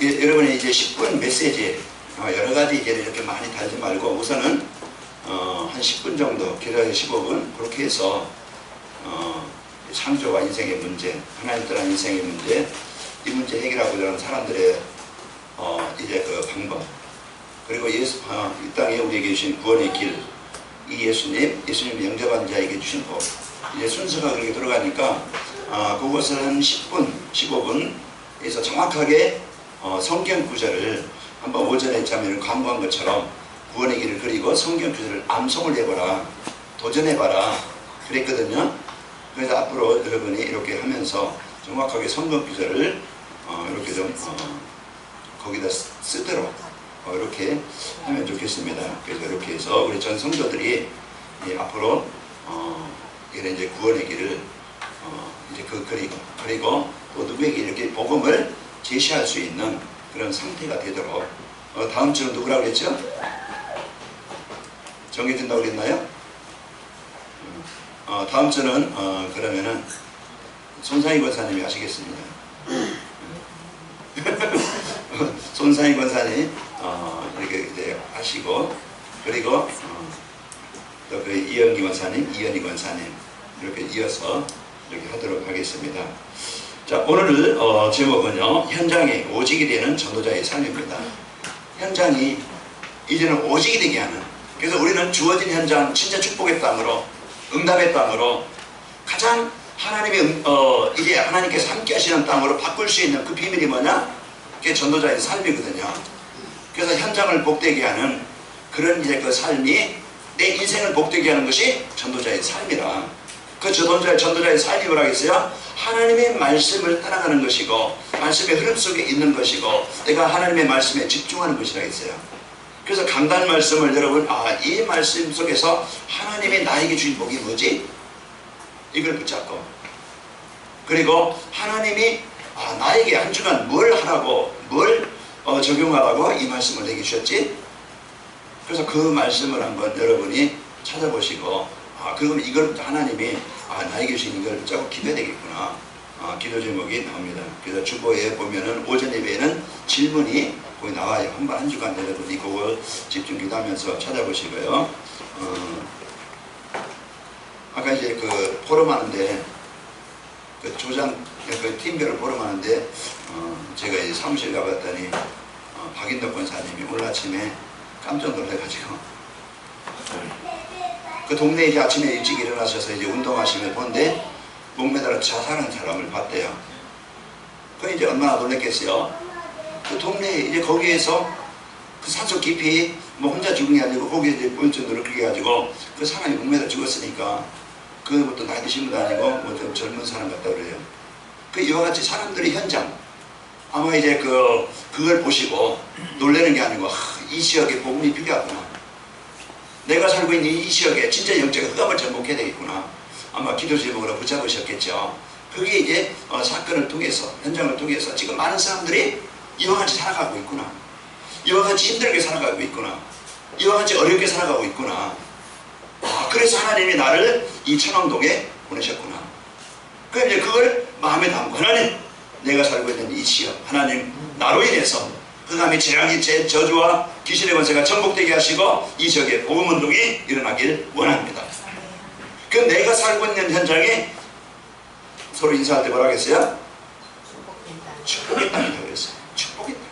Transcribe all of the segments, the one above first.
여러분이 이제 10분 메시지 여러 가지 이제 이렇게 많이 달지 말고 우선은 한 10분 정도 길어야 15분 그렇게 해서 창조와 인생의 문제, 하나님 떠난 인생의 문제, 이 문제 해결하고자 하는 사람들의 이제 그 방법, 그리고 이 땅에 우리에게 주신 구원의 길, 이 예수님 영접한 자에게 주신 법, 이제 순서가 그렇게 들어가니까 그것을 한 10분, 15분에서 정확하게 성경 구절을 한번 오전에 자면 광고한 것처럼 구원의 길을 그리고 성경 구절을 암송을 해봐라, 도전해봐라 그랬거든요. 그래서 앞으로 여러분이 이렇게 하면서 정확하게 성경 구절을 이렇게 좀 거기다 쓰도록 이렇게 하면 좋겠습니다. 그래서 이렇게 해서 우리 전 성도들이 앞으로 이제 구원의 길을 이제 그리고 또 누구에게 이렇게 복음을 제시할 수 있는 그런 상태가 되도록 다음 주는 누구라고 그랬죠? 정해진다고 그랬나요? 다음 주는 그러면은 손상희 권사님이 하시겠습니다. 손상희 권사님 이렇게 이제 하시고, 그리고 또 그 이현희 권사님 이렇게 이어서 이렇게 하도록 하겠습니다. 자, 오늘 제목은요, 현장에 오직이 되는 전도자의 삶입니다. 현장이 이제는 오직이 되게 하는, 그래서 우리는 주어진 현장, 진짜 축복의 땅으로, 응답의 땅으로, 가장 하나님의 이제 하나님께서 함께 하시는 땅으로 바꿀 수 있는 그 비밀이 뭐냐? 그게 전도자의 삶이거든요. 그래서 현장을 복되게 하는 그런 이제 그 삶이 내 인생을 복되게 하는 것이 전도자의 삶이라. 그 전도자의 삶이 뭐라겠어요? 하나님의 말씀을 따라가는 것이고, 말씀의 흐름 속에 있는 것이고, 내가 하나님의 말씀에 집중하는 것이라겠어요. 그래서 강단 말씀을 여러분, 이 말씀 속에서 하나님이 나에게 주신 복이 뭐지? 이걸 붙잡고, 그리고 하나님이 나에게 한 주간 뭘 하라고, 뭘 적용하라고 이 말씀을 내게 주셨지? 그래서 그 말씀을 한번 여러분이 찾아보시고, 그러면 이걸 하나님이 나에게 주신 이걸 붙잡고 기도해야 되겠구나. 기도 제목이 나옵니다. 그래서 주보에 보면은 오전 예배에는 질문이 거기 나와요. 한 주간 여러분이 그걸 집중 기도하면서 찾아보시고요. 아까 이제 그 포럼하는데, 그 그 팀별을 포럼하는데, 제가 이제 사무실 가봤더니 박인덕 권사님이 오늘 아침에 깜짝 놀라가지고, 그 동네에 이제 아침에 일찍 일어나셔서 이제 운동하시면 본데 목매달아 자살한 사람을 봤대요. 그 이제 얼마나 놀랐겠어요. 그 동네에 이제 거기에서 그 산속 깊이 뭐 혼자 죽은 게 아니고 거기에 이제 보일전도를 그렇게 해가지고 그 사람이 목매달아 죽었으니까 그것도 나이 드신 분도 아니고 뭐 좀 젊은 사람 같다 그래요. 그 이와 같이 사람들이 현장 아마 이제 그걸 보시고 놀라는 게 아니고 이 지역에 복음이 필요하구나. 내가 살고 있는 이 지역에 진짜 영적 흑암을 정복해야 되겠구나. 아마 기도 제목으로 붙잡으셨겠죠. 그게 이제 사건을 통해서, 현장을 통해서 지금 많은 사람들이 이와 같이 살아가고 있구나. 이와 같이 힘들게 살아가고 있구나. 이와 같이 어렵게 살아가고 있구나. 그래서 하나님이 나를 이 천왕동에 보내셨구나. 그럼 이제 그걸 마음에 담고, 하나님, 내가 살고 있는 이 지역, 하나님, 나로 인해서 흑암의 재앙이 제 저주와 귀신의 권세가 정복되게 하시고 이 지역에 복음운동이 일어나길 원합니다. 그럼 내가 살고 있는 현장에 서로 인사할 때 뭐라 하겠어요? 축복의 땅이라고 그랬어요. 축복의 땅.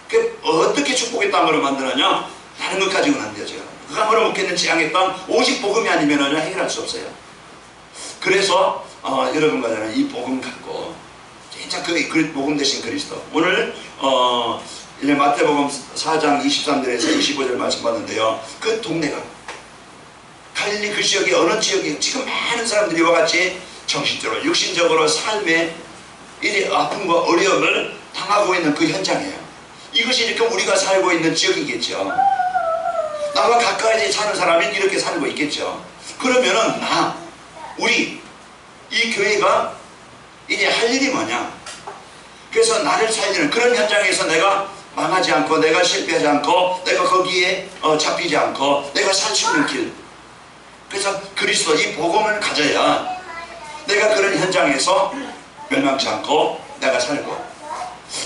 그 어떻게 축복의 땅으로 만드느냐? 다른 것 가지고는 안 되죠. 흑암으로 묶여있는 재앙의 땅, 오직 복음이 아니면 해결할 수 없어요. 그래서 여러분과 저는 이 복음 갖고 진짜 그 복음 대신 그리스도. 오늘 이제 마태복음 4장 23절에서 25절 말씀 받는데요. 그 동네가 갈릴리 그 지역에 어느 지역에 지금 많은 사람들이 와 같이 정신적으로 육신적으로 삶에 이 아픔과 어려움을 당하고 있는 그 현장이에요. 이것이 이렇게 우리가 살고 있는 지역이겠죠. 나와 가까이 사는 사람이 이렇게 살고 있겠죠. 그러면은 우리 이 교회가 이제 할 일이 뭐냐? 그래서 나를 살리는 그런 현장에서 내가 망하지 않고, 내가 실패하지 않고, 내가 거기에 잡히지 않고, 내가 살 수 있는 길. 그래서 그리스도 이 복음을 가져야 내가 그런 현장에서 멸망치 않고 내가 살고,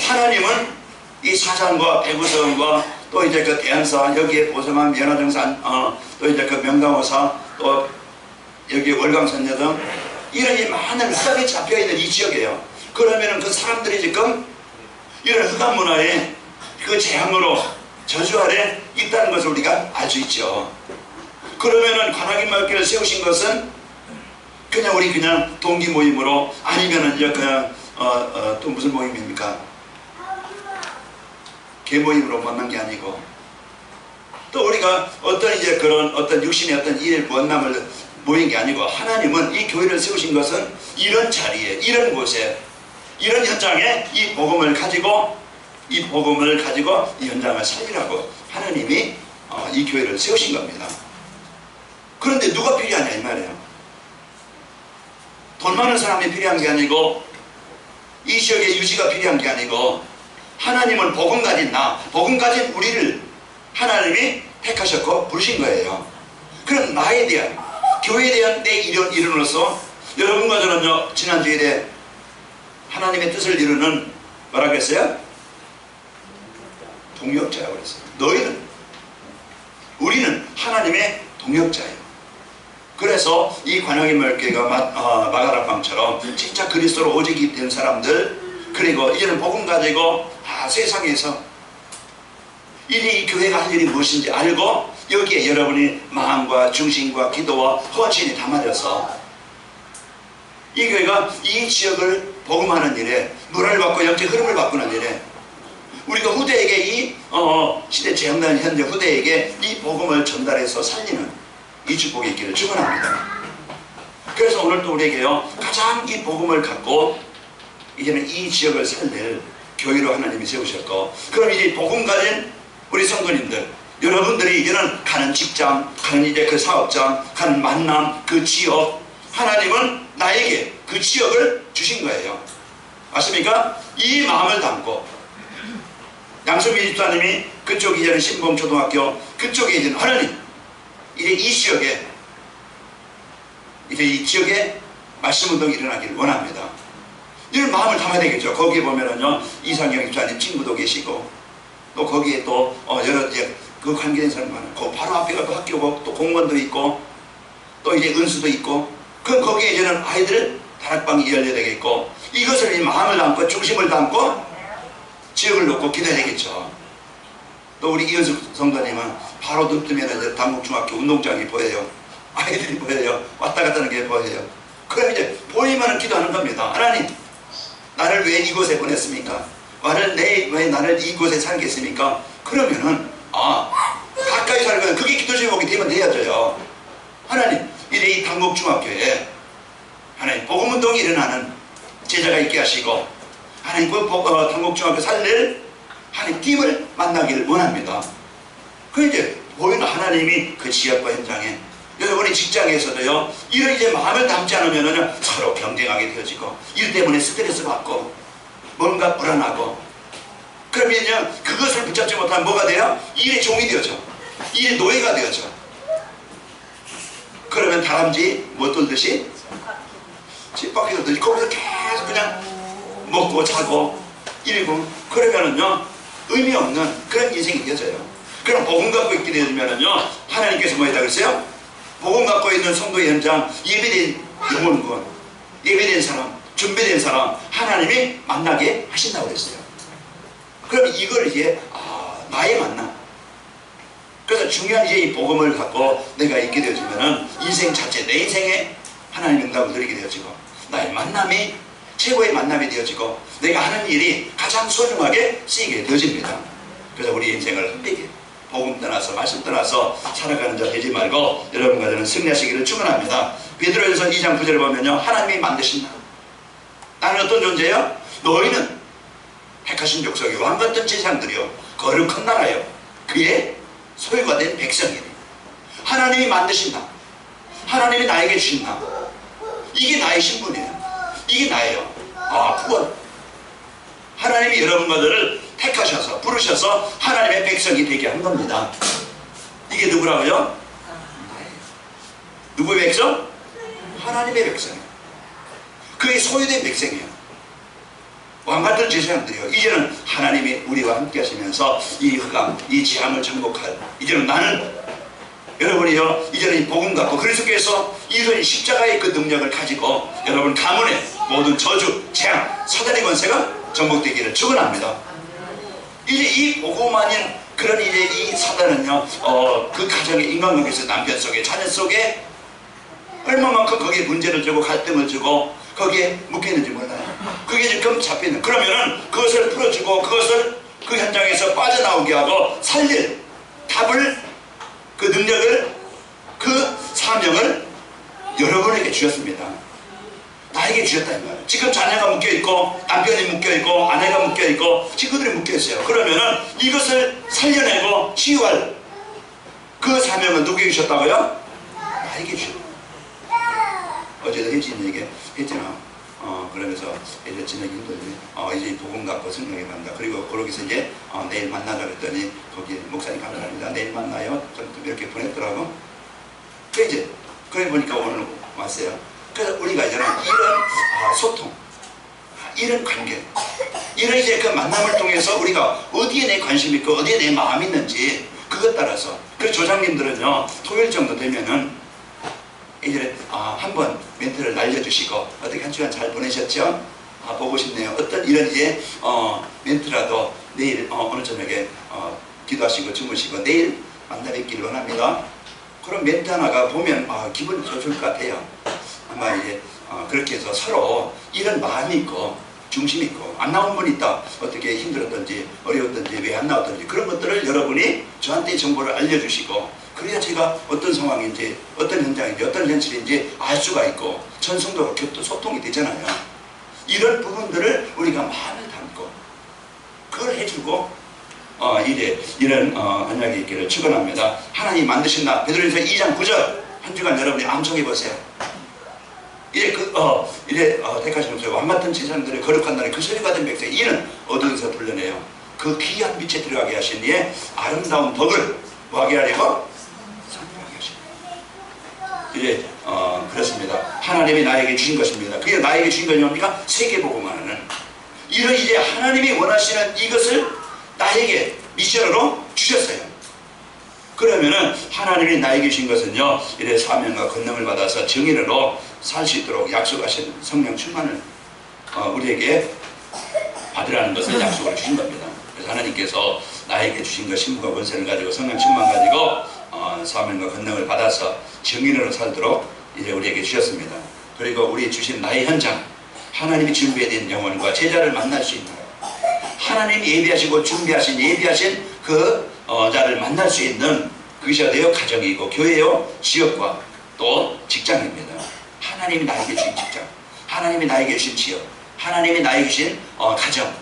하나님은 이 사장과 배구성과 또 이제 그 대한사, 여기에 보성함, 연화정산, 또 이제 그 명강호사, 또 여기 월강선녀 등 이런 이 많은 흑암이 잡혀있는 이 지역이에요. 그러면은 그 사람들이 지금 이런 흑암 문화의 그 재앙으로 저주 아래 있다는 것을 우리가 알 수 있죠. 그러면은 관악인 마을교회를 세우신 것은 그냥 우리 그냥 동기 모임으로, 아니면은 이제 그냥 또 무슨 모임입니까? 개모임으로 만난 게 아니고, 또 우리가 어떤 이제 그런 어떤 육신의 어떤 일 원남을 모인 게 아니고, 하나님은 이 교회를 세우신 것은 이런 자리에, 이런 곳에, 이런 현장에 이 복음을 가지고 이 현장을 살리라고 하나님이 이 교회를 세우신 겁니다. 그런데 누가 필요하냐 이 말이에요. 돈 많은 사람이 필요한 게 아니고, 이 지역의 유지가 필요한 게 아니고, 하나님은 복음 가진 복음 가진 우리를 하나님이 택하셨고 부르신 거예요. 그럼 나에 대한, 교회에 대한 내 일원으로서, 여러분과 저는요, 지난주일에 하나님의 뜻을 이루는 뭐라고 했어요? 동역자라고 그랬어요. 우리는 하나님의 동역자예요. 그래서 이 관악인 마을교회가 마가라방처럼 진짜 그리스도로 오직이 된 사람들, 그리고 이제는 복음 가지고 세상에서 이 교회가 할 일이 무엇인지 알고, 여기에 여러분이 마음과 중심과 기도와 헌신이 담아져서 이 교회가 이 지역을 복음하는 일에, 문화를 바꾸고 영적 흐름을 바꾸는 일에, 우리가 후대에게 이 시대 재앙난 현재 후대에게 이 복음을 전달해서 살리는 이 축복이 있기를 축원합니다. 그래서 오늘 또 우리에게요, 가장 이 복음을 갖고 이제는 이 지역을 살릴 교회로 하나님이 세우셨고, 그럼 이제 복음 가진 우리 성도님들, 여러분들이 이제는 가는 직장, 가는 이제 그 사업장, 가는 만남, 그 지역, 하나님은 나에게 그 지역을 주신 거예요. 맞습니까? 이 마음을 담고 양수미 집사님이 그쪽 이제는 신봉초등학교 그쪽에 이제는 하나님, 이제 이 지역에, 이제 이 지역에 말씀 운동이 일어나기를 원합니다. 이런 마음을 담아야 되겠죠. 거기에 보면은요, 이상경 집사님 친구도 계시고, 또 거기에 또 여러 이제 그 관계된 사람 많고, 바로 앞에가 또 학교고, 또 공원도 있고, 또 이제 은수도 있고, 그럼 거기에 이제는 아이들 다락방이 열려야 되겠고, 이것을 이 마음을 담고 중심을 담고 지역을 놓고 기도해야 되겠죠. 또 우리 이은숙 성도님은 바로 눈 뜨면 이제 당국중학교 운동장이 보여요. 아이들이 보여요. 왔다 갔다 하는 게 보여요. 그럼 이제 보이면 기도하는 겁니다. 하나님, 나를 왜 이곳에 보냈습니까? 왜 나를 이곳에 살게 했습니까? 그러면은 가까이 살고, 그게 기도 제목이 되면 되어져요. 하나님, 이제 이 당국중학교에 하나님 복음운동이 일어나는 제자가 있게 하시고, 하나님 그 당국중학교 살릴 하나님 팀을 만나기를 원합니다. 그 이제 보이는 하나님이 그 지역과 현장에, 여러분의 직장에서도요, 이런 이제 마음을 담지 않으면은 서로 경쟁하게 되어지고, 일 때문에 스트레스 받고, 뭔가 불안하고, 그러면요, 그것을 붙잡지 못하면 뭐가 돼요? 일의 종이 되어져. 일의 노예가 되어져. 그러면 다람쥐 못 돌듯이 집 밖에 돌듯이 거기서 계속 그냥 먹고 자고 일고, 그러면은요, 의미 없는 그런 인생이 되어져요. 그럼 복음 갖고 있게 되면은요, 하나님께서 뭐 했다 그랬어요? 복음 갖고 있는 성도의 현장, 예배된 영혼군, 예배된 사람, 준비된 사람, 하나님이 만나게 하신다고 그랬어요. 그럼 이걸 이제 나의 만남. 그래서 중요한 이제 이 복음을 갖고 내가 있게 되어지면은 인생 자체, 내 인생에 하나님의 응답을 누리게 되어지고, 나의 만남이 최고의 만남이 되어지고, 내가 하는 일이 가장 소중하게 쓰이게 되어집니다. 그래서 우리 인생을 흠비게 복음 떠나서, 말씀 떠나서 살아가는 자 되지 말고 여러분과 저는 승리하시기를 축원합니다. 베드로전서 2장 9절을 보면요, 하나님이 만드신다. 나는 어떤 존재요? 너희는 택하신 족속이 왕같은 제사장들이요, 거룩한 나라요, 그의 소유가 된 백성이니. 하나님이 만드신다. 하나님이 나에게 주신다. 이게 나의 신분이에요. 이게 나예요. 구원. 하나님이 여러분과 저를 택하셔서 부르셔서 하나님의 백성이 되게 한 겁니다. 이게 누구라고요? 누구의 백성? 하나님의 백성이에요. 그의 소유된 백성이에요. 왕같은 제사장들이요. 이제는 하나님이 우리와 함께 하시면서 이 흑암, 이 재앙을 정복할, 이제는 나는, 여러분이요, 이제는 이 복음 갖고 그리스도께서 이런 십자가의 그 능력을 가지고 여러분 가문의 모든 저주, 재앙, 사단의 권세가 정복되기를 축원합니다. 이제 이 복음 아닌 그런 이제 이 사단은요, 그 가정의 인간관계에서 남편 속에, 자녀 속에 얼마만큼 거기에 문제를 주고 갈등을 주고 거기에 묶여있는지 몰라요. 그게 지금 잡혀있는, 그러면은 그것을 풀어주고 그것을 그 현장에서 빠져나오게 하고 살릴 답을, 그 능력을, 그 사명을 여러분에게 주셨습니다. 나에게 주셨다는 거예요. 지금 자녀가 묶여있고 남편이 묶여있고 아내가 묶여있고 친구들이 묶여있어요. 그러면은 이것을 살려내고 치유할 그 사명은 누구에게 주셨다고요? 나에게 주셨다. 어제도 혜진에게 했잖아. 그러면서 이제 진혁이 힘들지. 이제 복음 갖고 성령에 간다. 그리고 거기서 이제 내일 만나자 그랬더니 거기 목사님 감사합니다. 내일 만나요. 좀 이렇게 보냈더라고. 그 이제 그래 보니까 오늘 왔어요. 그래서 우리가 이제는 이런 소통, 이런 관계, 이런 이제 그 만남을 통해서 우리가 어디에 내 관심이 있고 어디에 내 마음이 있는지 그것 따라서, 그 조장님들은요 토요일 정도 되면은 이제 한번 멘트를 날려주시고 어떻게 한 주간 잘 보내셨죠? 보고 싶네요. 어떤 이런 이제 멘트라도 내일 오늘 저녁에 기도하시고 주무시고 내일 만나 뵙기를 원합니다. 그런 멘트 하나가 보면 기분이 좋을 것 같아요. 아마 이제 그렇게 해서 서로 이런 마음이 있고 중심이 있고, 안 나온 분이 있다, 어떻게 힘들었던지 어려웠던지 왜 안 나왔던지 그런 것들을 여러분이 저한테 정보를 알려주시고, 그래야 제가 어떤 상황인지 어떤 현장인지 어떤 현실인지 알 수가 있고 전성도가 소통이 되잖아요. 이런 부분들을 우리가 마음을 담고 그걸 해주고 이제 이런 언약이 있기를 축원합니다. 하나님 만드신 나, 베드로전서 2장 9절 한 주간 여러분이 암송해 보세요. 이제 이제 택하신 왕 같은 제사장들의 거룩한 날에 그 소리가 된 백성, 이는 어두운에서 불러내요. 그 귀한 빛에 들어가게 하신 이의 아름다운 덕을 뭐하게 하려고? 선포하게 하십니다. 이제 그렇습니다. 하나님이 나에게 주신 것입니다. 그게 나에게 주신 것이 뭡니까? 세계복음하는 이런 이제 하나님이 원하시는 이것을 나에게 미션으로 주셨어요. 그러면은 하나님이 나에게 주신 것은요, 이래 사명과 권능을 받아서 정의로 살 수 있도록 약속하신 성령 충만을 우리에게 받으라는 것을 약속을 주신 겁니다. 그래서 하나님께서 나에게 주신 것, 신분과 권세를 가지고 성령 충만 가지고 사명과 권능을 받아서 정의로 살도록 이제 우리에게 주셨습니다. 그리고 우리 주신 나의 현장, 하나님이 준비해둔 영혼과 제자를 만날 수 있는, 하나님이 예비하신 그 자를 만날 수 있는, 그것이 어디요? 가정이고 교회요, 지역과 또 직장입니다. 하나님이 나에게 주신 직장, 하나님이 나에게 주신 지역, 하나님이 나에게 주신 가정,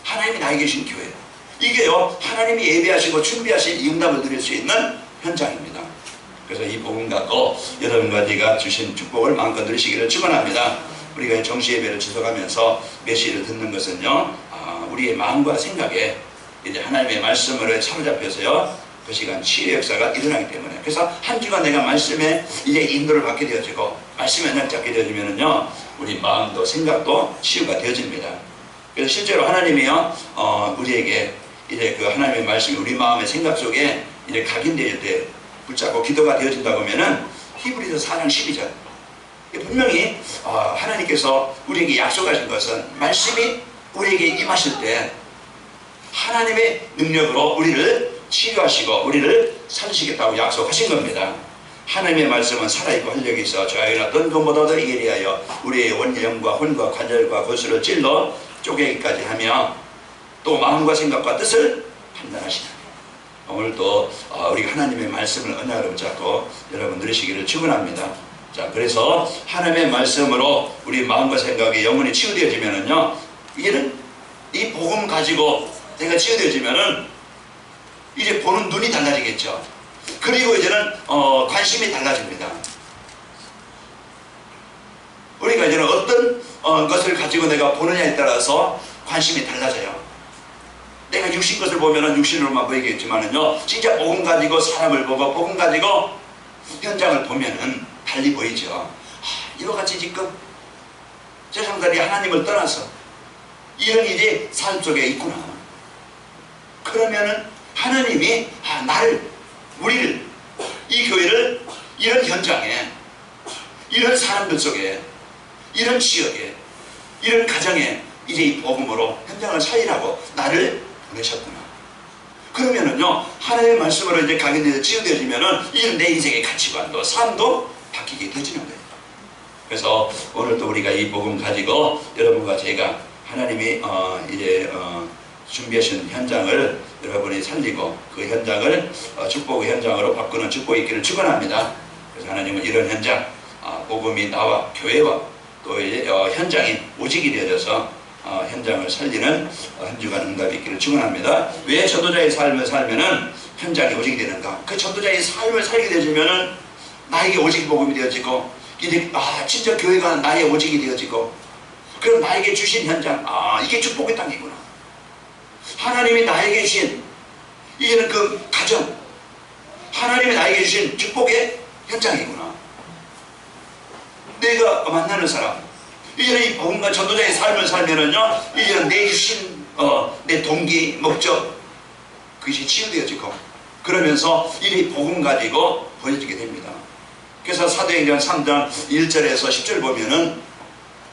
하나님이 나에게 주신 교회, 이게요 하나님이 예비하시고 준비하신 이 응답을 드릴 수 있는 현장입니다. 그래서 이 복음 갖고 여러분과 네가 주신 축복을 마음껏 누리시기를 축원합니다. 우리가 정시예배를 지속하면서 메시지를 듣는 것은요, 우리의 마음과 생각에 이제 하나님의 말씀으로 사로잡혀서요 그 시간 치유의 역사가 일어나기 때문에, 그래서 한 주간 내가 말씀에 이제 인도를 받게 되어지고 말씀에 언약 잡게 되어지면은요 우리 마음도 생각도 치유가 되어집니다. 그래서 실제로 하나님이요 우리에게 이제 그 하나님의 말씀이 우리 마음의 생각 속에 이제 각인될 때 붙잡고 기도가 되어진다고 하면은 히브리서 4장 12절 분명히 하나님께서 우리에게 약속하신 것은 말씀이 우리에게 임하실 때 하나님의 능력으로 우리를 치료하시고 우리를 살리시겠다고 약속하신 겁니다. 하나님의 말씀은 살아있고 활력이 있어 저에게 어떤 것보다도 예리하여 우리의 원령과 혼과 관절과 거수를 찔러 쪼개기까지 하며 또 마음과 생각과 뜻을 판단하시나니, 오늘도 우리가 하나님의 말씀을 언약으로 붙잡고 여러분 누리시기를 축원합니다. 자, 그래서 하나님의 말씀으로 우리 마음과 생각이 영원히 치유되어지면은요, 이는 이 복음 가지고 내가 치유되어지면은 이제 보는 눈이 달라지겠죠. 그리고 이제는 관심이 달라집니다. 우리가 이제는 어떤 것을 가지고 내가 보느냐에 따라서 관심이 달라져요. 내가 육신 것을 보면은 육신으로만 보이겠지만은요, 진짜 복음 가지고 사람을 보고 복음 가지고 현장을 보면은 달리 보이죠. 이와 같이 지금 세상들이 하나님을 떠나서 이런 일이 삶 속에 있구나. 그러면은 하나님이 나를, 우리를, 이 교회를 이런 현장에, 이런 사람들 속에, 이런 지역에, 이런 가정에 이제 이 복음으로 현장을 살리라고 나를 보내셨구나. 그러면은요, 하나님의 말씀으로 이제 각인되어 지어되어지면은 이런 내 인생의 가치관도 삶도 바뀌게 되지는 거예요. 그래서 오늘도 우리가 이 복음 가지고 여러분과 제가 하나님이 준비하신 현장을 여러분이 살리고 그 현장을 축복의 현장으로 바꾸는 축복이 있기를 축원합니다. 그래서 하나님은 이런 현장, 복음이 나와 교회와 또 현장이 오직이 되어져서 현장을 살리는 한 주간 응답이 있기를 축원합니다. 왜 전도자의 삶을 살면은 현장이 오직이 되는가? 그 전도자의 삶을 살게 되지면은 나에게 오직 복음이 되어지고, 이제 진짜 교회가 나의 오직이 되어지고, 그럼 나에게 주신 현장, 이게 축복의 땅이구나. 하나님이 나에게 주신 이제는 그 가정, 하나님이 나에게 주신 축복의 현장이구나. 내가 만나는 사람, 이제는 이 복음과 전도자의 삶을 살면은요, 이제는 내 주신 내 동기, 목적, 그것이 치유되어지고, 그러면서 이 복음 가지고 보여지게 됩니다. 그래서 사도행전 3장 1절에서 10절 보면은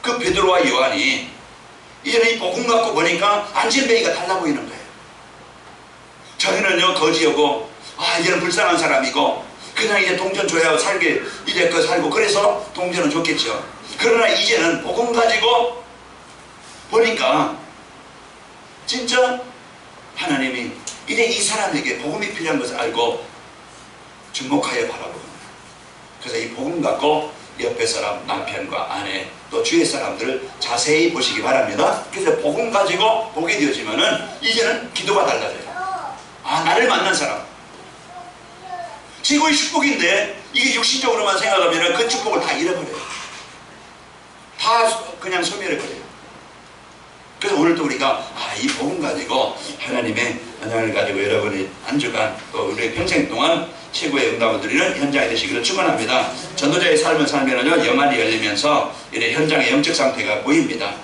그 베드로와 요한이 이제는 이 복음 갖고 보니까 안진뱅이가 달라 보이는 거예요. 저희는요 거지여고 이제는 불쌍한 사람이고 그냥 이제 동전 줘야 살게 이제 살고, 그래서 동전은 좋겠죠. 그러나 이제는 복음 가지고 보니까 진짜 하나님이 이제 이 사람에게 복음이 필요한 것을 알고 주목하여 바라보는 거예요. 그래서 이 복음 갖고 옆에 사람, 남편과 아내, 또 주위 사람들을 자세히 보시기 바랍니다. 그래서 복음 가지고 보게 되어지면은 이제는 기도가 달라져요. 나를 만난 사람, 지구의 축복인데 이게 육신적으로만 생각하면은 그 축복을 다 잃어버려요. 다 그냥 소멸해버려요. 그래서 오늘도 우리가 이 복음 가지고 하나님의 언약을 가지고 여러분이 한 주간 또 우리의 평생 동안 최고의 응답을 드리는 현장이 되시기를 축원합니다. 전도자의 삶을 살면은요, 영안이 열리면서 이래 현장의 영적 상태가 보입니다.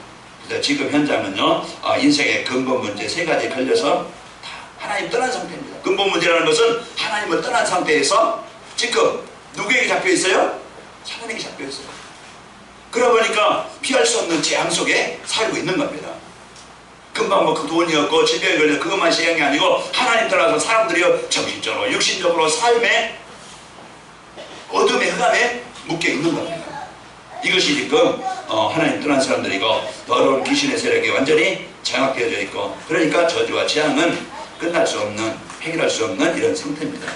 그래서 지금 현장은요, 인생의 근본 문제 3가지에 걸려서 다 하나님 떠난 상태입니다. 근본 문제라는 것은 하나님을 떠난 상태에서 지금 누구에게 잡혀 있어요? 사단에게 잡혀 있어요. 그러다 보니까 피할 수 없는 재앙 속에 살고 있는 겁니다. 금방 그 돈이었고 질병이 걸려 그것만 시행이 아니고 하나님 따라서 사람들이 정신적으로 육신적으로 삶의 어둠의 흑암에 묶여 있는 겁니다. 이것이 지금 하나님 떠난 사람들이고 더러운 귀신의 세력에 완전히 장악되어져 있고, 그러니까 저주와 재앙은 끝날 수 없는, 해결할 수 없는 이런 상태입니다.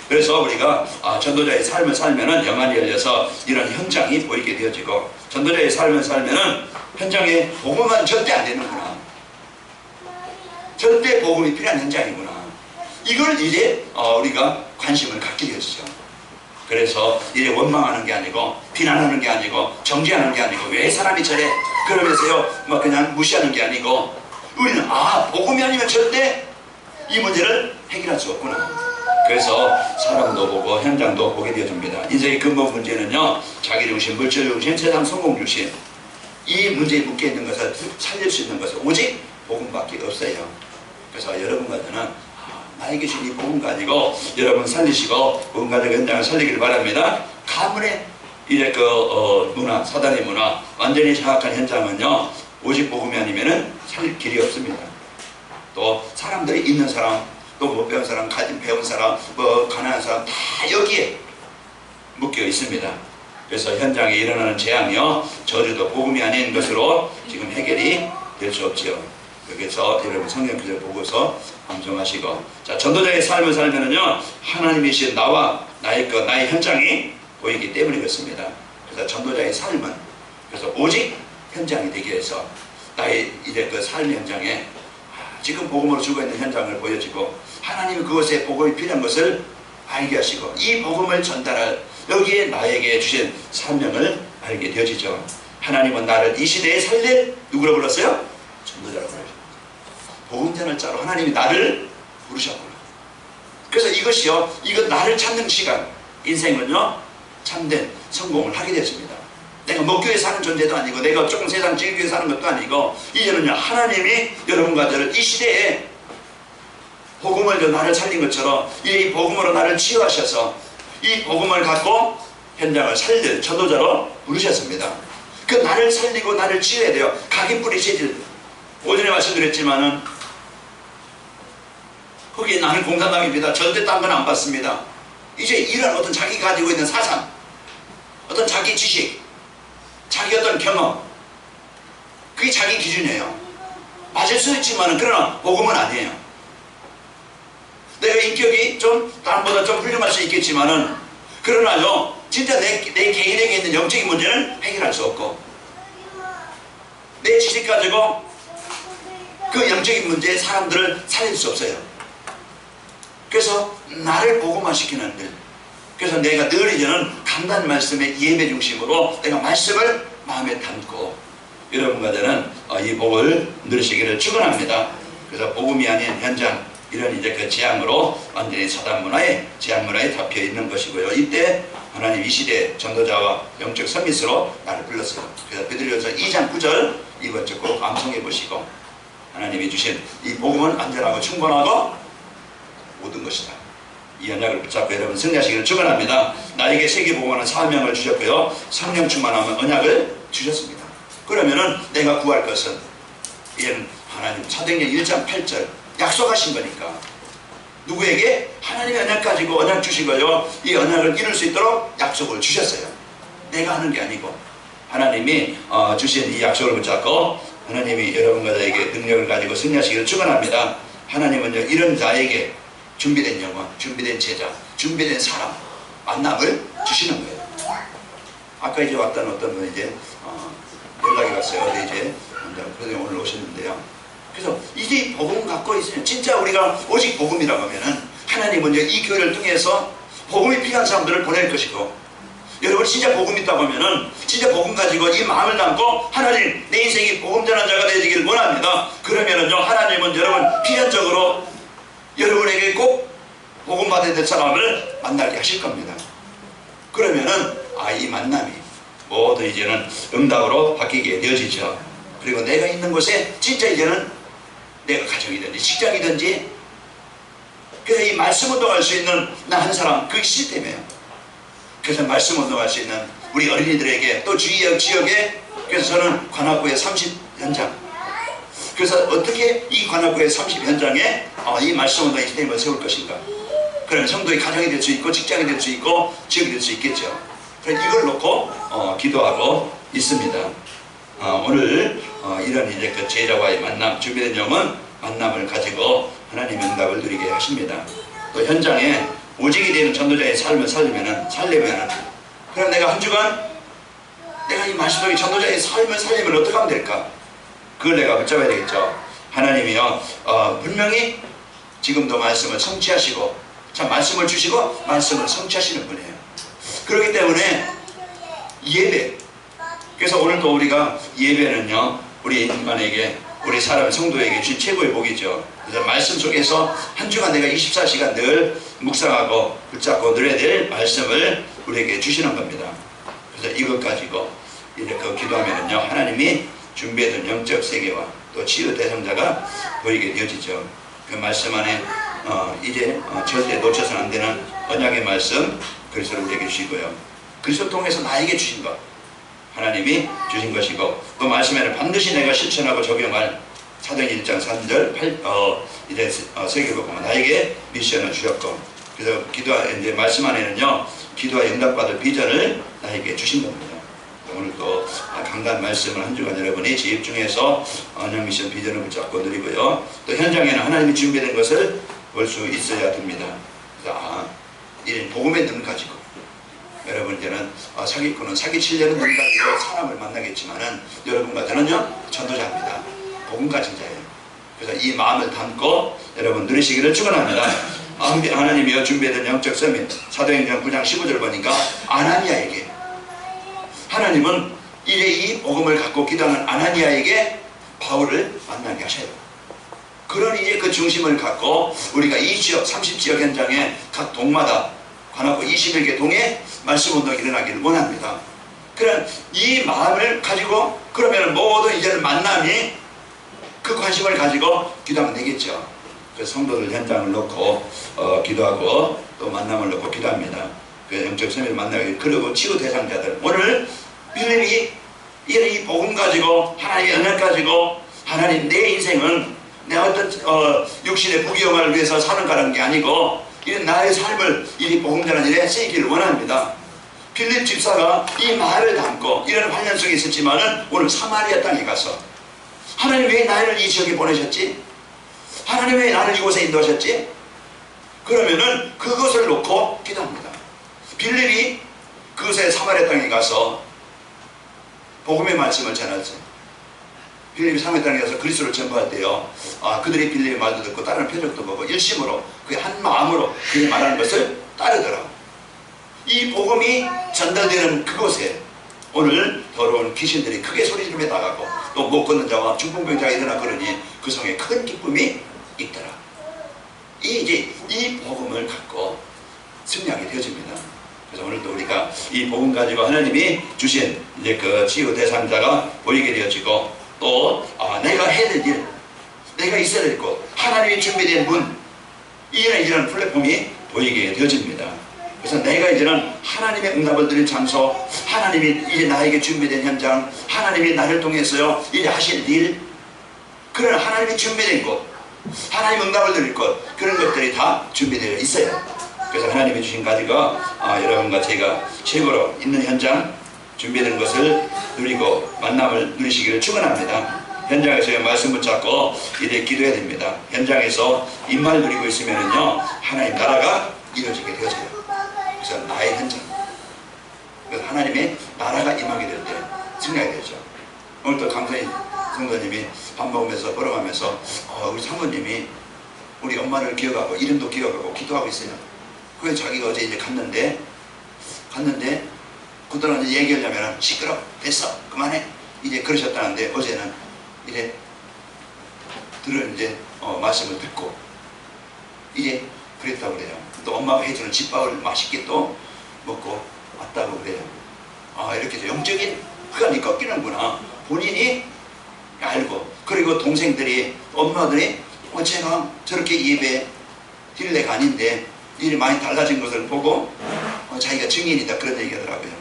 그래서 우리가 전도자의 삶을 살면은 영안이 열려서 이런 현장이 보이게 되어지고, 전도자의 삶을 살면은 현장에 복음은 절대 안 되는구나, 절대 복음이 필요한 현장이구나, 이걸 이제 우리가 관심을 갖게 되었죠. 그래서 이제 원망하는 게 아니고 비난하는 게 아니고 정죄하는 게 아니고 왜 사람이 저래 그러면서요 막 그냥 무시하는 게 아니고, 우리는 복음이 아니면 절대 이 문제를 해결할 수 없구나. 그래서 사람도 보고 현장도 보게 되어줍니다. 인생의 근본 문제는요, 자기 중심, 물질 중심, 세상 성공 중심, 이 문제에 묶여 있는 것을 살릴 수 있는 것은 오직 복음밖에 없어요. 그래서 여러분과 저는 나에게 주신 이 복음 가지고 여러분 살리시고 복음 가지고 현장을 살리기를 바랍니다. 가문의 이제 문화, 사단의 문화 완전히 장악한 현장은요, 오직 복음이 아니면은 살릴 길이 없습니다. 또 사람들이 있는 사람, 또 못 배운 사람, 배운 사람, 가난한 사람 다 여기에 묶여 있습니다. 그래서 현장에 일어나는 재앙이요, 저주도 복음이 아닌 것으로 지금 해결이 될 수 없죠. 그래서 여러분 성경 구절 보고서 방송하시고, 자, 전도자의 삶을 살면은요, 하나님이신 나와 나의 현장이 보이기 때문에 그렇습니다. 그래서 전도자의 삶은 그래서 오직 현장이 되기 위해서 나의 이제 그 삶의 현장에 지금 복음으로 주고 있는 현장을 보여주고, 하나님이 그것에 복음이 필요한 것을 알게 하시고, 이 복음을 전달할 여기에 나에게 주신 사명을 알게 되어지죠. 하나님은 나를 이 시대에 살릴 누구로 불렀어요? 전도자라고 불렀어요. 복음 전할 자로 하나님이 나를 부르셨구나. 그래서 이건 나를 찾는 시간, 인생은요 참된 성공을 하게 되었습니다. 내가 먹기 위해 사는 존재도 아니고 내가 조금 세상 즐기기 위해 사는 것도 아니고 이제는요 하나님이 여러분과 저를 이 시대에 복음을 나를 살린 것처럼 이 복음으로 나를 치유하셔서 이 복음을 갖고 현장을 살릴 전도자로 부르셨습니다. 그 나를 살리고 나를 치유해야 돼요. 각인 뿌리시질 오전에 말씀드렸지만은 거기에 나는 공산당입니다. 절대 딴 건 안 받습니다. 이제 이런 어떤 자기 가지고 있는 사상, 어떤 자기 지식, 자기 어떤 경험, 그게 자기 기준이에요. 맞을 수 있지만은 그러나 복음은 아니에요. 내가 인격이 좀 남보다 좀 훌륭할 수 있겠지만은 그러나요 진짜 내 개인에게 있는 영적인 문제는 해결할 수 없고 내 지식 가지고 그 영적인 문제에 사람들을 살릴 수 없어요. 그래서 나를 복음화시키는 일. 그래서 내가 늘 이제는 강단 말씀의 예배 중심으로 내가 말씀을 마음에 담고 여러분과 저는 이 복을 누리시기를 축원합니다. 그래서 복음이 아닌 현장 이런 이제 그 재앙으로 완전히 사단 문화에 재앙 문화에 잡혀 있는 것이고요. 이때 하나님 이 시대 전도자와 영적 서밋으로 나를 불렀어요. 그래서 베드로전서 2장 9절 이번 주 꼭 암송해 보시고 하나님이 주신 이 복음은 안전하고 충분하고 모든 것이다. 이 언약을 붙잡고 여러분 승리하시기를 축원합니다. 나에게 세계복음하는 사명을 주셨고요. 성령 충만하면 언약을 주셨습니다. 그러면은 내가 구할 것은 이는 하나님 사도행전 1장 8절 약속하신 거니까 누구에게? 하나님의 언약 가지고 언약 주신 거요. 이 언약을 이룰 수 있도록 약속을 주셨어요. 내가 하는 게 아니고 하나님이 주신 이 약속을 붙잡고 하나님이 여러분과 저에게 능력을 가지고 승리하시기를 축원합니다. 하나님은요 이런 자에게 준비된 영혼, 준비된 제자, 준비된 사람 만남을 주시는 거예요. 아까 이제 왔던 어떤 분 이제 연락이 왔어요. 어제 이제 그런데 오늘 오셨는데요. 그래서 이제 복음 갖고 있으면 진짜 우리가 오직 복음이라고 하면은 하나님은 이 교회를 통해서 복음이 필요한 사람들을 보낼 것이고 여러분 진짜 복음 있다고 하면은 진짜 복음 가지고 이 마음을 담고 하나님 내 인생이 복음 전한 자가 되기를 원합니다. 그러면은요 하나님은 여러분 필연적으로 여러분에게 꼭 복음 받아야 될 사람을 만나게 하실 겁니다. 그러면은 이 만남이 모두 이제는 응답으로 바뀌게 되어지죠. 그리고 내가 있는 곳에 진짜 이제는 내가 가정이든지 직장이든지 그래서 이 말씀 운동할 수 있는 나 한 사람 그게 시스템이에요. 그래서 말씀 운동할 수 있는 우리 어린이들에게 또 주위역 지역에 그래서 저는 관악구의 30 현장 그래서 어떻게 이 관악구의 30 현장에 이 말씀 운동의 시스템을 세울 것인가. 그러면 성도의 가정이 될 수 있고 직장이 될 수 있고 지역이 될 수 있겠죠. 그래서 이걸 놓고 기도하고 있습니다. 오늘 이런 이제 그 제자와의 만남, 준비된 영은 만남을 가지고 하나님의 응답을 누리게 하십니다. 또 현장에 오직이 되는 전도자의 삶을 살려면은 그럼 내가 한 주간 내가 이 말씀 속에 전도자의 삶을 살리면 어떻게 하면 될까? 그걸 내가 붙잡아야 되겠죠. 하나님이요 분명히 지금도 말씀을 성취하시고 참 말씀을 주시고 말씀을 성취하시는 분이에요. 그렇기 때문에 예배 그래서 오늘도 우리가 예배는요 우리 인간에게 우리 사람 성도에게 주신 최고의 복이죠. 그래서 말씀 속에서 한 주간 내가 24시간 늘 묵상하고 붙잡고 누려야 될 말씀을 우리에게 주시는 겁니다. 그래서 이것 가지고 이제 그 기도하면은요 하나님이 준비해둔 영적 세계와 또 치유 대상자가 보이게 되어지죠. 그 말씀 안에 이제 절대 놓쳐서는 안 되는 언약의 말씀 그리스도를 우리에게 주시고요. 그리스도를 통해서 나에게 주신 것 하나님이 주신 것이고 그 말씀에는 반드시 내가 실천하고 적용할 사도행전 1장 3절 이제 세계복음은 나에게 미션을 주셨고 그래서 이제 말씀 안에는요 기도와 응답받을 비전을 나에게 주신 겁니다. 오늘도 강단 말씀을 한 주간 여러분이 집중해서 언약 미션 비전을 붙잡고 누리고요. 또 현장에는 하나님이 준비된 것을 볼 수 있어야 됩니다. 그래서 이 복음의 눈 가지고 여러분 이제는 사기꾼은 사기치려는 눈 가지고 사람을 만나겠지만은 여러분과 저는요 전도자입니다. 복음 가진 자예요. 그래서 이 마음을 담고 여러분 누리시기를 축원합니다. 하나님이여 준비된 영적 서밋 사도행전 9장 15절 보니까 아나니아에게 하나님은 이제 이 복음을 갖고 기도하는 아나니아에게 바울을 만나게 하셔요. 그런 이제 그 중심을 갖고 우리가 이 지역 30지역 현장에 각 동마다 관악구 21개 동에 말씀 운동이 일어나기를 원합니다. 그런 이 마음을 가지고 그러면 모든 이제는 만남이 그 관심을 가지고 기도하면 되겠죠. 그 성도들 현장을 놓고 기도하고 또 만남을 놓고 기도합니다. 그 영적 세미를 만나기. 그리고 치유 대상자들, 오늘 빌립이 이 복음 가지고 하나님의 은혜 가지고 하나님 내 인생은 내 어떤 육신의 부귀영화를 위해서 사는가라는 게 아니고 이런 나의 삶을 이 복음 전하는 일에 쓰이기를 원합니다. 빌립 집사가 이 말을 담고 이런 환련 속에 있었지만은 오늘 사마리아 땅에 가서 하나님 왜 나를 이 지역에 보내셨지? 하나님 왜 나를 이곳에 인도하셨지? 그러면은 그것을 놓고 기도합니다. 빌립이 그곳에 사마리아 땅에 가서 복음의 말씀을 전하죠. 빌립이 사마리아 땅에 가서 그리스도를 전파할 때요, 그들이 빌립의 말도 듣고 다른 표적도 보고 일심으로 그의 한 마음으로 그의 말하는 것을 따르더라고. 이 복음이 전달되는 그곳에 오늘 더러운 귀신들이 크게 소리지르며 나가고 또 못 걷는 자와 중풍병자가 일어나 그러니 그 성에 큰 기쁨이 있더라. 이 복음을 갖고 승리하게 되어집니다. 그래서 오늘도 우리가 이 복음 가지고 하나님이 주신 이제 그 치유 대상자가 보이게 되어지고 또 내가 해야 될 일, 내가 있어야 될 곳, 하나님이 준비된 문, 이런 플랫폼이 보이게 되어집니다. 그래서 내가 이제는 하나님의 응답을 드릴 장소, 하나님이 이제 나에게 준비된 현장, 하나님이 나를 통해서요 이제 하실 일, 그런 하나님이 준비된 곳, 하나님 응답을 드릴 것, 그런 것들이 다 준비되어 있어요. 그래서 하나님이 주신 가지가 여러분과 제가 최고로 있는 현장, 준비된 것을 누리고 만남을 누리시기를 축원합니다. 현장에서 말씀 붙잡고 이제 기도해야 됩니다. 현장에서 임마를 누리고 있으면은요 하나님 나라가 이루어지게 되어져요. 그래서 나의 현장, 그래서 하나님의 나라가 임하게 될 때 승리하게 되죠. 오늘 또 강선희 성도님이 밥 먹으면서 걸어가면서 우리 사모님이 우리 엄마를 기억하고 이름도 기억하고 기도하고 있어요. 그래서 자기가 어제 이제 갔는데 그동안 이제 얘기하려면 시끄러, 됐어, 그만해, 이제 그러셨다는데 어제는 이제 이제 말씀을 듣고 이제 그랬다고 그래요. 또 엄마가 해주는 집밥을 맛있게 또 먹고 왔다고 그래요. 이렇게 해서 영적인 흑암이 꺾이는구나 본인이 알고, 그리고 동생들이, 엄마들이 제가 저렇게 예배 드릴 애가 아닌데 일이 많이 달라진 것을 보고 자기가 증인이다 그런 얘기 하더라고요.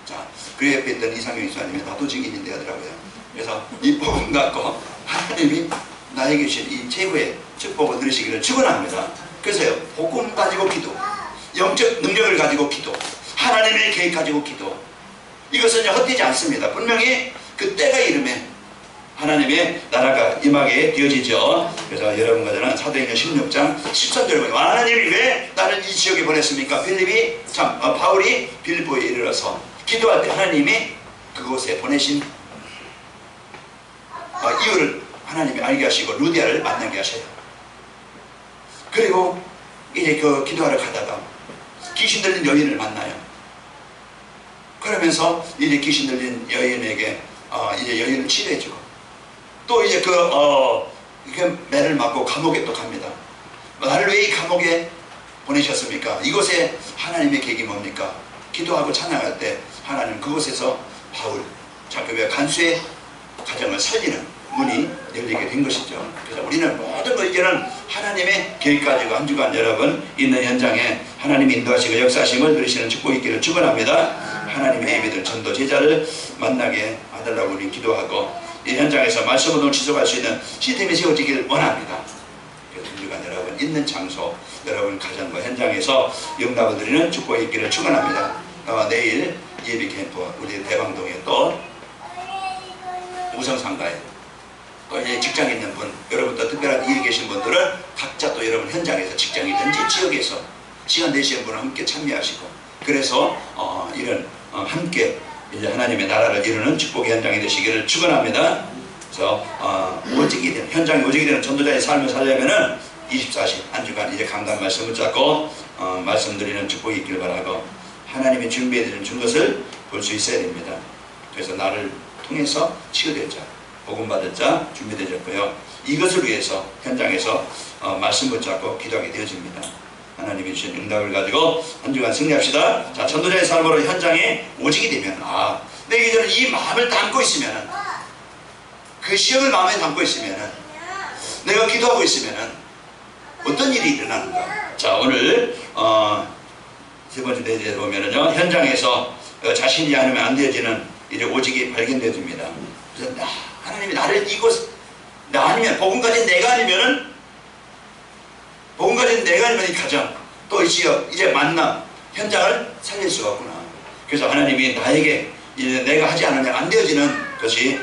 자, 그 옆에 있던 이상경 이수아님이 나도 증인인데 하더라고요. 그래서 이 복음 갖고 하나님이 나에게 주신 이 최고의 축복을 누리시기를 축원합니다. 그래서요, 복음 가지고 기도, 영적 능력을 가지고 기도, 하나님의 계획 가지고 기도, 이것은 헛되지 않습니다. 분명히 그 때가 이르면 하나님의 나라가 임하게 되어지죠. 그래서 여러분과 저는 사도행전 16장 13절에 보면 하나님이 왜 나를 이 지역에 보냈습니까? 바울이 빌립보에 이르러서 기도할 때 하나님이 그곳에 보내신 이유를 하나님이 알게 하시고 루디아를 만나게 하셔요. 그리고 이제 그 기도하러 가다가 귀신 들린 여인을 만나요. 그러면서 이제 귀신 들린 여인에게 이제 여인을 치료해주고 또 이제 그 매를 맞고 감옥에 또 갑니다. 나를 왜 이 감옥에 보내셨습니까? 이곳에 하나님의 계획이 뭡니까? 기도하고 찬양할 때 하나님 그곳에서 바울 자기가 간수의 가정을 살리는 문이 열리게 된 것이죠. 그래서 우리는 모든 것 이제는 하나님의 계획 가지고 한 주간 여러분 있는 현장에 하나님이 인도하시고 역사하심을 누리시는 축복이 있기를 축원합니다. 하나님의 예비들 전도 제자를 만나게 하달라고 우리 기도하고 이 현장에서 말씀 운동을 지속할 수 있는 시스템이 세워지기를 원합니다. 그래서 한 주간 여러분 있는 장소, 여러분 가정과 현장에서 영답을 드리는 축복이 있기를 축원합니다. 내일 예비 캠프 우리 대방동에 또 우성상가에 또 이제 직장에 있는 분, 여러분도 특별한 일이 계신 분들은 각자 또 여러분 현장에서 직장이든지 지역에서 시간 되시는 분은 함께 참여하시고 그래서 이런 함께 이제 하나님의 나라를 이루는 축복의 현장이 되시기를 축원합니다. 그래서 오직이 되는 현장이 오직이 되는 전도자의 삶을 살려면은 24시 한 주간 이제 강단 말씀을 잡고 말씀드리는 축복이 있길 바라고 하나님이 준비해 준 것을 볼 수 있어야 됩니다. 그래서 나를 통해서 치유될 자, 복음 받을 자 준비되었고요. 이것을 위해서 현장에서 말씀 붙잡고 기도하게 되어집니다. 하나님이 주신 응답을 가지고 한 주간 승리합시다. 자, 전도자의 삶으로 현장에 오직이 되면 내게 저는 이 마음을 담고 있으면은, 그 시험을 마음에 담고 있으면은, 내가 기도하고 있으면은 어떤 일이 일어나는가. 자, 오늘 세 번째 대제에 보면은요, 현장에서 자신이 아니면 안 되어지는 이제 오직이 발견되어집니다. 그래서 하나님이 나를 이곳, 나 아니면 복음 가진 내가 아니면은, 복음 가진 내가 아니면 이 가정, 또 이 지역, 이제 만남, 현장을 살릴 수가 없구나. 그래서 하나님이 나에게 이제 내가 하지 않으면 안 되어지는 것이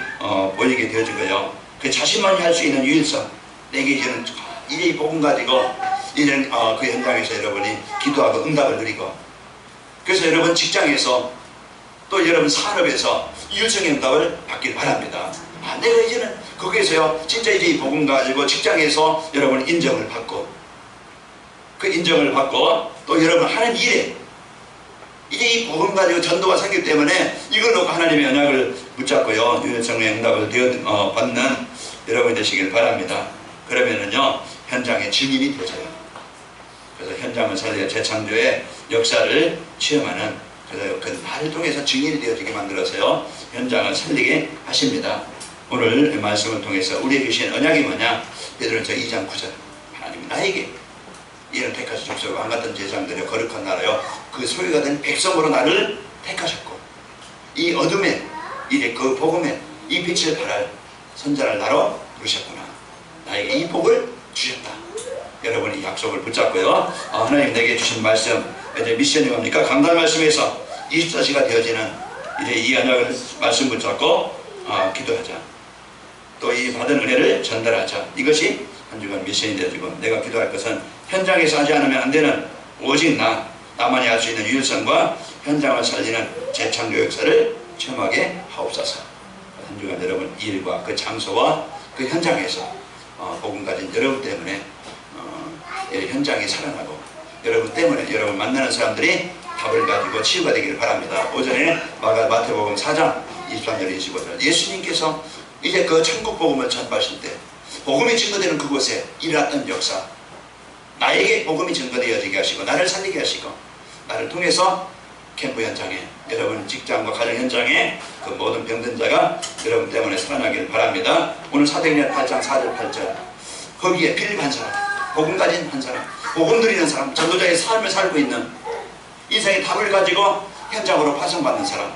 보이게 되어지고요. 그 자신만이 할 수 있는 유일성, 내게 이제는 이제 이 복음 가지고 이제는 그 현장에서 여러분이 기도하고 응답을 누리고, 그래서 여러분 직장에서 또 여러분 산업에서 유일성의 응답을 받길 바랍니다. 내가 이제는 거기에서요 진짜 이제 이 복음 가지고 직장에서 여러분 인정을 받고, 그 인정을 받고 또 여러분 하는 일에 이제 이 복음 가지고 전도가 생기기 때문에 이걸 놓고 하나님의 언약을 붙잡고요 유일성의 응답을 받는 여러분이 되시길 바랍니다. 그러면은요 현장의 증인이 되져요. 그래서 현장을 살려 재창조의 역사를 체험하는, 그래서 그 말을 통해서 증인이 되어지게 만들어서요 현장을 살리게 하십니다. 오늘 말씀을 통해서 우리에게 주신 언약이 뭐냐? 베드로전서 2장 9절, 하나님이 나에게 이는 택하신 족속 왕같은 제사장들의 거룩한 나라요 그 소유가 된 백성으로 나를 택하셨고, 이 어둠에 이제 그 복음에 이 빛을 발할 선자를 나로 부르셨구나. 나에게 이 복을 주셨다. 여러분이 약속을 붙잡고요 하나님 내게 주신 말씀, 이제 미션이 뭡니까? 강단 말씀에서 24시가 되어지는 이제 이 언약을 말씀 붙잡고 기도하자. 또 이 받은 은혜를 전달하자. 이것이 한 주간 미션이 되어지고, 내가 기도할 것은 현장에서 하지 않으면 안 되는 오직 나만이 할 수 있는 유일성과 현장을 살리는 재창조 역사를 체험하게 하옵소서. 한 주간 여러분 일과 그 장소와 그 현장에서 복음 가진 여러분 때문에 현장이 살아나고, 여러분 때문에 여러분 만나는 사람들이 답을 가지고 치유가 되기를 바랍니다. 오전에 마태복음 4장 23절 25절 예수님께서 이제 그 천국 복음을 전파하실 때 복음이 증거되는 그곳에 일어났던 역사, 나에게 복음이 증거되어지게 하시고 나를 살리게 하시고, 나를 통해서 캠프 현장에, 여러분 직장과 가정 현장에 그 모든 병든 자가 여러분 때문에 살아나기를 바랍니다. 오늘 사도행전 8장 4절 8절 거기에 빌립 한 사람, 복음 가진 한 사람, 복음 누리는 사람, 전도자의 삶을 살고 있는 인생의 답을 가지고 현장으로 파송받는 사람,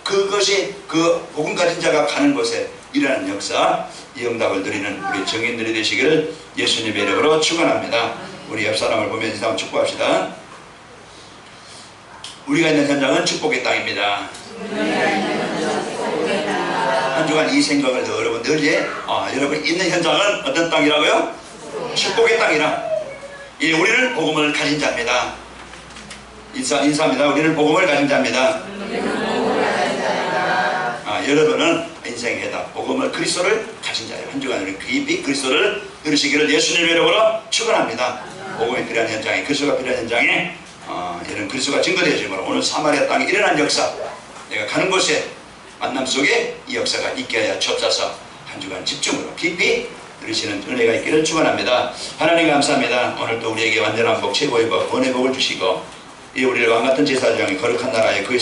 그것이 그 복음 가진 자가 가는 곳에 일어나는 역사, 이 응답을 누리는 우리 증인들이 되시기를 예수님의 이름으로 축원합니다. 우리 옆 사람을 보면서 한번 축복합시다. 우리가 있는 현장은 축복의 땅입니다. 한 주간 이 생각을 여러분 늘게 여러분 있는 현장은 어떤 땅이라고요? 축복의 땅이라. 우리는 복음을 가진 자입니다. 인사합니다. 우리는 복음을 가진 자입니다. 여러분은 인생의 해답, 복음을, 그리스도를 가진 자예요. 한 주간 우리 깊이 그리스도를 누리시기를 예수님의 이름으로 축원합니다. 복음이 필요한 현장에, 그리스도가 필요한 현장에 이런 그리스도가 증거되어지므로 오늘 사마리아 땅에 일어난 역사, 내가 가는 곳에 만남 속에 이 역사가 있게 하여 주옵소서. 한 주간 집중으로 깊이 누리시는 은혜가 있기를 축원합니다. 하나님 감사합니다. 오늘도 우리에게 완전한 복, 최고의 복, 번의 복을 주시고 이 우리를 왕같은 제사장이 거룩한 나라에 그